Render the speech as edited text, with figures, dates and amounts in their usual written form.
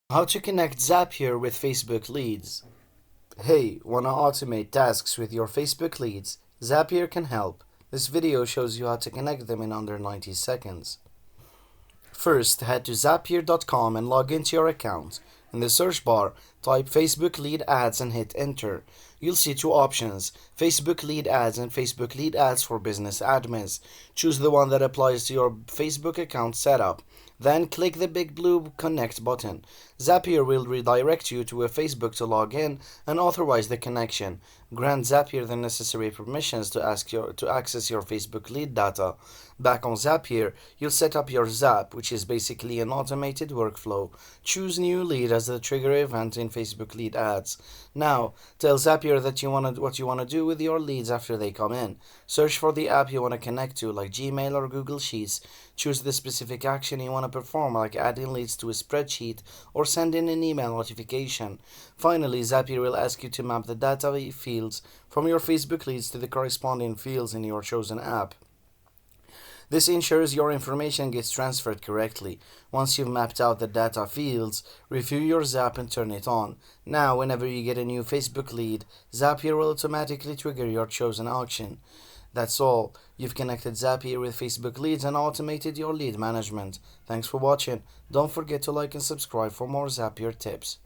How to connect Zapier with Facebook leads. Hey, wanna automate tasks with your Facebook leads? Zapier can help. This video shows you how to connect them in under 90 seconds. First, head to Zapier.com and log into your account. In the search bar, type Facebook lead ads and hit enter. You'll see two options, Facebook lead ads and Facebook lead ads for business admins. Choose the one that applies to your Facebook account setup. Then click the big blue connect button. Zapier will redirect you to a Facebook to log in and authorize the connection. Grant Zapier the necessary permissions to access your Facebook lead data. Back on Zapier, you'll set up your Zap, which is basically an automated workflow. Choose new lead as the trigger event in Facebook lead ads. Now, tell Zapier that what you want to do with your leads after they come in. Search for the app you want to connect to, like Gmail or Google Sheets. Choose the specific action you want to perform, like adding leads to a spreadsheet or sending an email notification. Finally, Zapier will ask you to map the data fields from your Facebook leads to the corresponding fields in your chosen app. This ensures your information gets transferred correctly. Once you've mapped out the data fields, review your Zap and turn it on. Now, whenever you get a new Facebook lead, Zapier will automatically trigger your chosen action. That's all. You've connected Zapier with Facebook leads and automated your lead management. Thanks for watching. Don't forget to like and subscribe for more Zapier tips.